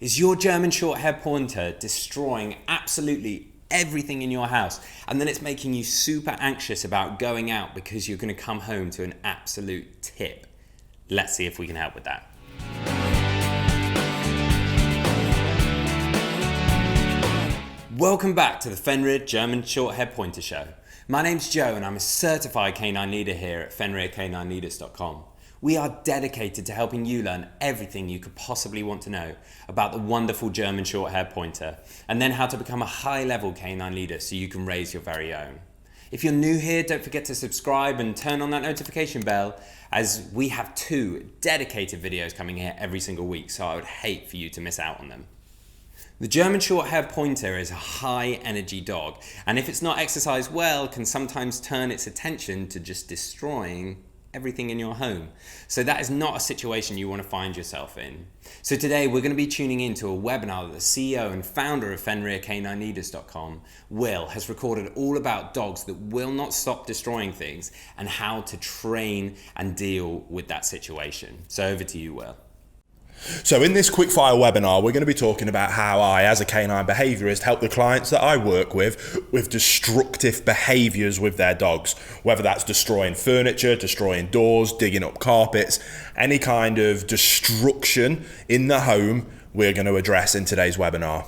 Is your German Shorthaired Pointer destroying absolutely everything in your house, and then it's making you super anxious about going out because you're going to come home to an absolute tip? Let's see if we can help with that. Welcome back to the Fenrir German Shorthaired Pointer Show. My name's Joe and I'm a certified canine leader here at FenrirCanineLeaders.com. We are dedicated to helping you learn everything you could possibly want to know about the wonderful German Shorthaired Pointer, and then how to become a high-level canine leader so you can raise your very own. If you're new here, don't forget to subscribe and turn on that notification bell, as we have 2 dedicated videos coming here every single week, so I would hate for you to miss out on them. The German Shorthaired Pointer is a high-energy dog, and if it's not exercised well, can sometimes turn its attention to just destroying everything in your home. So that is not a situation you want to find yourself in. So today we're going to be tuning into a webinar that the CEO and founder of FenrirCanineLeaders.com, Will, has recorded all about dogs that will not stop destroying things and how to train and deal with that situation. So over to you, Will. So in this quickfire webinar, we're going to be talking about how I, as a canine behaviourist, help the clients that I work with destructive behaviours with their dogs, whether that's destroying furniture, destroying doors, digging up carpets, any kind of destruction in the home we're going to address in today's webinar.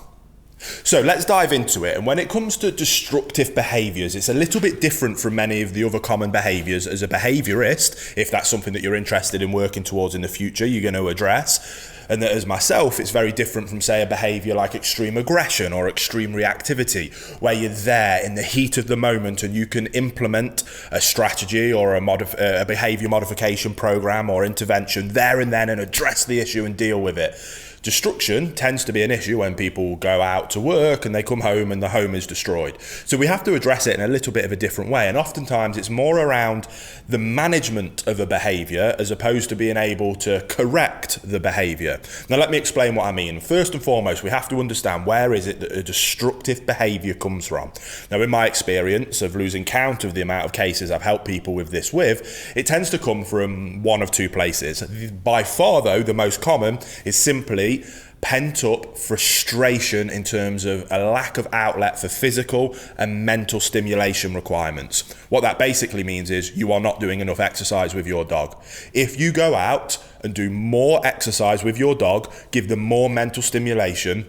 So let's dive into it. And when it comes to destructive behaviours, it's a little bit different from many of the other common behaviours. As a behaviourist, if that's something that you're interested in working towards in the future, you're going to address. And that as myself, it's very different from, say, a behaviour like extreme aggression or extreme reactivity, where you're there in the heat of the moment and you can implement a strategy or a behaviour modification program or intervention there and then and address the issue and deal with it. Destruction tends to be an issue when people go out to work and they come home and the home is destroyed. So we have to address it in a little bit of a different way. And oftentimes it's more around the management of a behaviour as opposed to being able to correct the behaviour. Now let me explain what I mean. First and foremost, we have to understand where is it that a destructive behaviour comes from. Now in my experience of losing count of the amount of cases I've helped people with this with, it tends to come from one of 2 places. By far though, the most common is simply pent up frustration in terms of a lack of outlet for physical and mental stimulation requirements. What that basically means is you are not doing enough exercise with your dog. If you go out and do more exercise with your dog, give them more mental stimulation,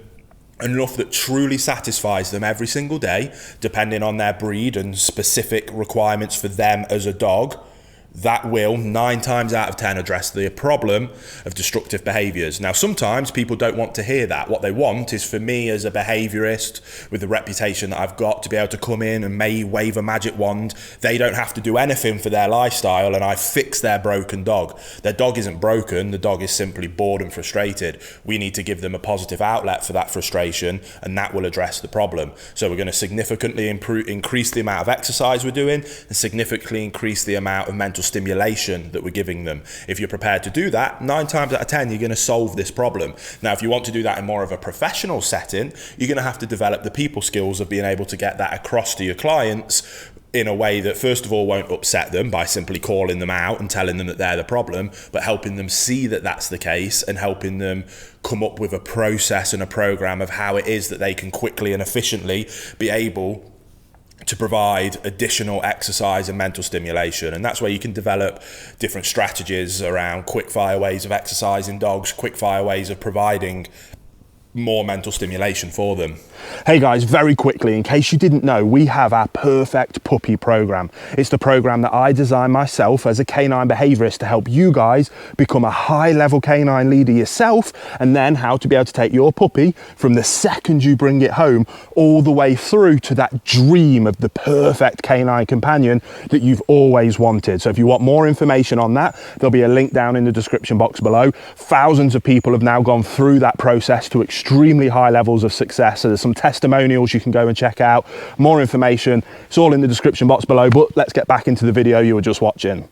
enough that truly satisfies them every single day, depending on their breed and specific requirements for them as a dog, that will 9 times out of 10 address the problem of destructive behaviours. Now, sometimes people don't want to hear that. What they want is for me as a behaviourist with the reputation that I've got to be able to come in and wave a magic wand. They don't have to do anything for their lifestyle and I fix their broken dog. Their dog isn't broken, the dog is simply bored and frustrated. We need to give them a positive outlet for that frustration and that will address the problem. So we're going to significantly increase the amount of exercise we're doing and significantly increase the amount of mental stimulation that we're giving them. If you're prepared to do that, 9 times out of 10 you're going to solve this problem. Now if you want to do that in more of a professional setting, you're going to have to develop the people skills of being able to get that across to your clients in a way that first of all won't upset them by simply calling them out and telling them that they're the problem, but helping them see that that's the case and helping them come up with a process and a program of how it is that they can quickly and efficiently be able to provide additional exercise and mental stimulation. And that's where you can develop different strategies around quick fire ways of exercising dogs, quick fire ways of providing more mental stimulation for them. Hey guys, very quickly, in case you didn't know, we have our Perfect Puppy program. It's the program that I designed myself as a canine behaviorist to help you guys become a high-level canine leader yourself, and then how to be able to take your puppy from the second you bring it home all the way through to that dream of the perfect canine companion that you've always wanted. So if you want more information on that, there'll be a link down in the description box below. Thousands of people have now gone through that process to extremely high levels of success. So there's some testimonials you can go and check out. More information, it's all in the description box below, but let's get back into the video you were just watching.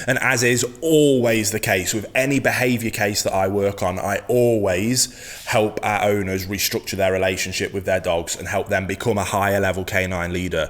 And as is always the case with any behaviour case that I work on, I always help our owners restructure their relationship with their dogs and help them become a higher level canine leader.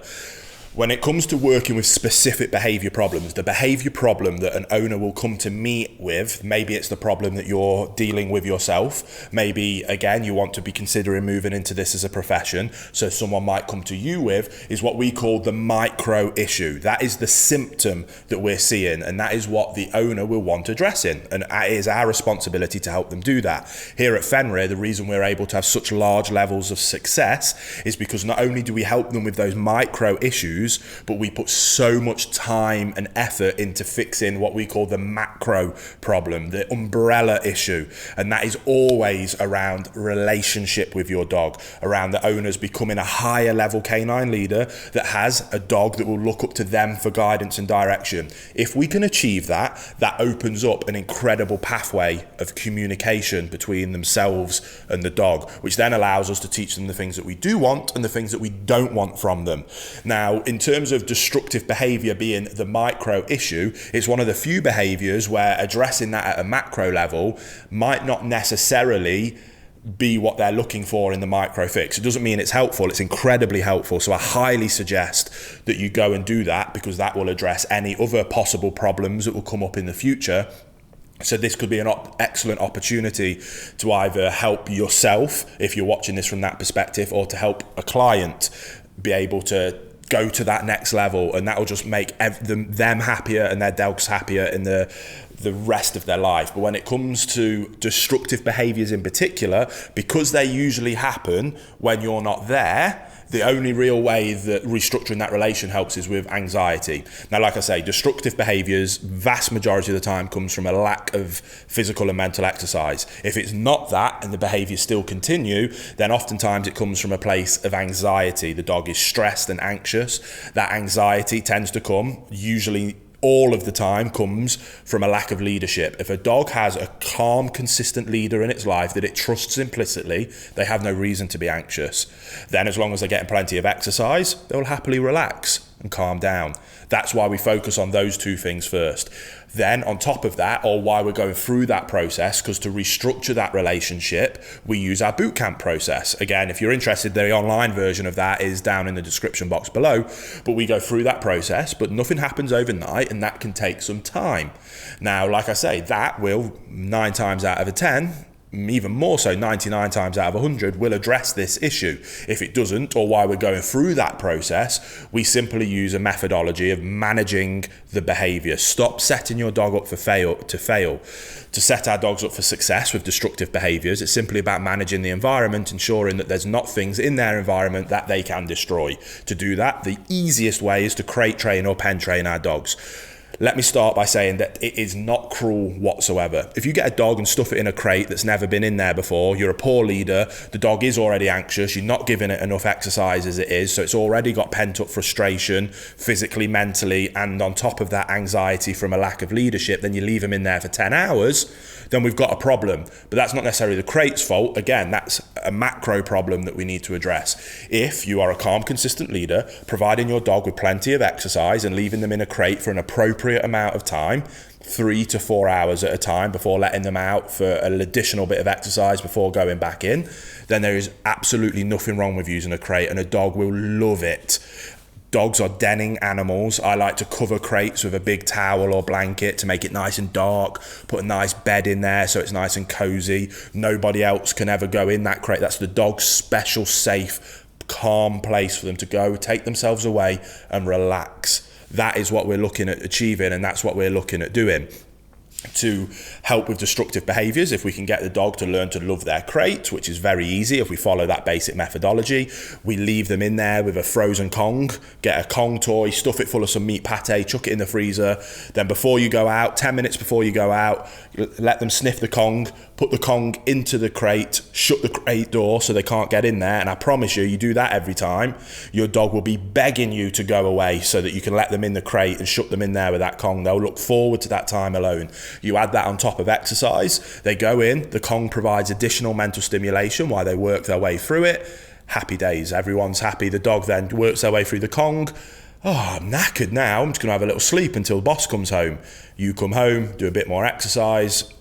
When it comes to working with specific behavior problems, the behavior problem that an owner will come to me with, maybe it's the problem that you're dealing with yourself. Maybe, again, you want to be considering moving into this as a profession. So someone might come to you with is what we call the micro issue. That is the symptom that we're seeing, and that is what the owner will want addressing. And it is our responsibility to help them do that. Here at Fenrir, the reason we're able to have such large levels of success is because not only do we help them with those micro issues, but we put so much time and effort into fixing what we call the macro problem, the umbrella issue. And that is always around relationship with your dog, around the owners becoming a higher level canine leader that has a dog that will look up to them for guidance and direction. If we can achieve that, that opens up an incredible pathway of communication between themselves and the dog, which then allows us to teach them the things that we do want and the things that we don't want from them. Now, in terms of destructive behavior being the micro issue, it's one of the few behaviors where addressing that at a macro level might not necessarily be what they're looking for in the micro fix. It doesn't mean it's helpful, it's incredibly helpful. So I highly suggest that you go and do that, because that will address any other possible problems that will come up in the future. So this could be an excellent opportunity to either help yourself, if you're watching this from that perspective, or to help a client be able to go to that next level, and that will just make them happier and their dogs happier in the rest of their life. But when it comes to destructive behaviors in particular, because they usually happen when you're not there, the only real way that restructuring that relation helps is with anxiety. Now, like I say, destructive behaviors, vast majority of the time, comes from a lack of physical and mental exercise. If it's not that and the behaviors still continue, then oftentimes it comes from a place of anxiety. The dog is stressed and anxious. That anxiety tends to come, usually all of the time, comes from a lack of leadership. If a dog has a calm, consistent leader in its life that it trusts implicitly, they have no reason to be anxious. Then, as long as they're getting plenty of exercise, they'll happily relax and calm down. That's why we focus on those two things first. Then on top of that, or why we're going through that process, because to restructure that relationship, we use our bootcamp process. Again, if you're interested, the online version of that is down in the description box below, but we go through that process, but nothing happens overnight, and that can take some time. Now, like I say, that will 9 times out of 10, even more so 99 times out of 100, will address this issue. If it doesn't, or while we're going through that process, we simply use a methodology of managing the behavior. Stop setting your dog up to fail. To set our dogs up for success with destructive behaviors, it's simply about managing the environment, ensuring that there's not things in their environment that they can destroy. To do that, the easiest way is to crate train or pen train our dogs. Let me start by saying that it is not cruel whatsoever. If you get a dog and stuff it in a crate that's never been in there before, you're a poor leader, the dog is already anxious, you're not giving it enough exercise as it is, so it's already got pent up frustration, physically, mentally, and on top of that, anxiety from a lack of leadership. Then you leave him in there for 10 hours, then we've got a problem. But that's not necessarily the crate's fault. Again, that's a macro problem that we need to address. If you are a calm, consistent leader, providing your dog with plenty of exercise and leaving them in a crate for an appropriate amount of time, 3 to 4 hours at a time, before letting them out for an additional bit of exercise before going back in, then there is absolutely nothing wrong with using a crate, and a dog will love it. Dogs are denning animals. I like to cover crates with a big towel or blanket to make it nice and dark, put a nice bed in there so it's nice and cozy. Nobody else can ever go in that crate. That's the dog's special, safe, calm place for them to go, take themselves away and relax. That is what we're looking at achieving, and that's what we're looking at doing. To help with destructive behaviors, if we can get the dog to learn to love their crate, which is very easy if we follow that basic methodology, we leave them in there with a frozen Kong, get a Kong toy, stuff it full of some meat pate, chuck it in the freezer. Then before you go out, 10 minutes before you go out, let them sniff the Kong, put the Kong into the crate, shut the crate door so they can't get in there. And I promise you do that every time, your dog will be begging you to go away so that you can let them in the crate and shut them in there with that Kong. They'll look forward to that time alone. You add that on top of exercise, they go in, the Kong provides additional mental stimulation while they work their way through it. Happy days, everyone's happy. The dog then works their way through the Kong. Oh, I'm knackered now, I'm just gonna have a little sleep until the boss comes home. You come home, do a bit more exercise.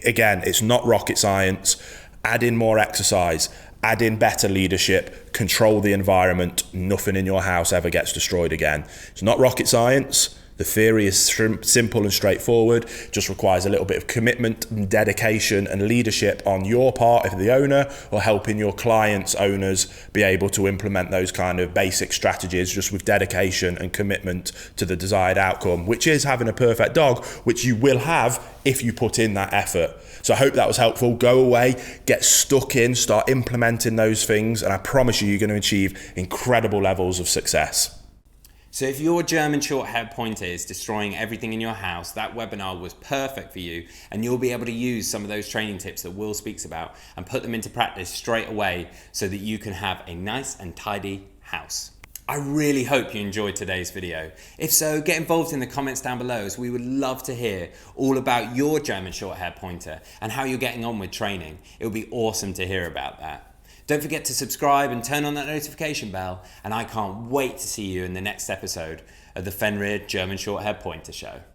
Again, it's not rocket science. Add in more exercise, add in better leadership, control the environment, nothing in your house ever gets destroyed again. It's not rocket science. The theory is simple and straightforward, just requires a little bit of commitment and dedication and leadership on your part if the owner, or helping your clients' owners be able to implement those kind of basic strategies just with dedication and commitment to the desired outcome, which is having a perfect dog, which you will have if you put in that effort. So I hope that was helpful. Go away, get stuck in, start implementing those things, and I promise you're going to achieve incredible levels of success. So if your German Shorthaired Pointer is destroying everything in your house, that webinar was perfect for you, and you'll be able to use some of those training tips that Will speaks about and put them into practice straight away so that you can have a nice and tidy house. I really hope you enjoyed today's video. If so, get involved in the comments down below, as we would love to hear all about your German Shorthaired Pointer and how you're getting on with training. It would be awesome to hear about that. Don't forget to subscribe and turn on that notification bell, and I can't wait to see you in the next episode of the Fenrir German Shorthaired Pointer Show.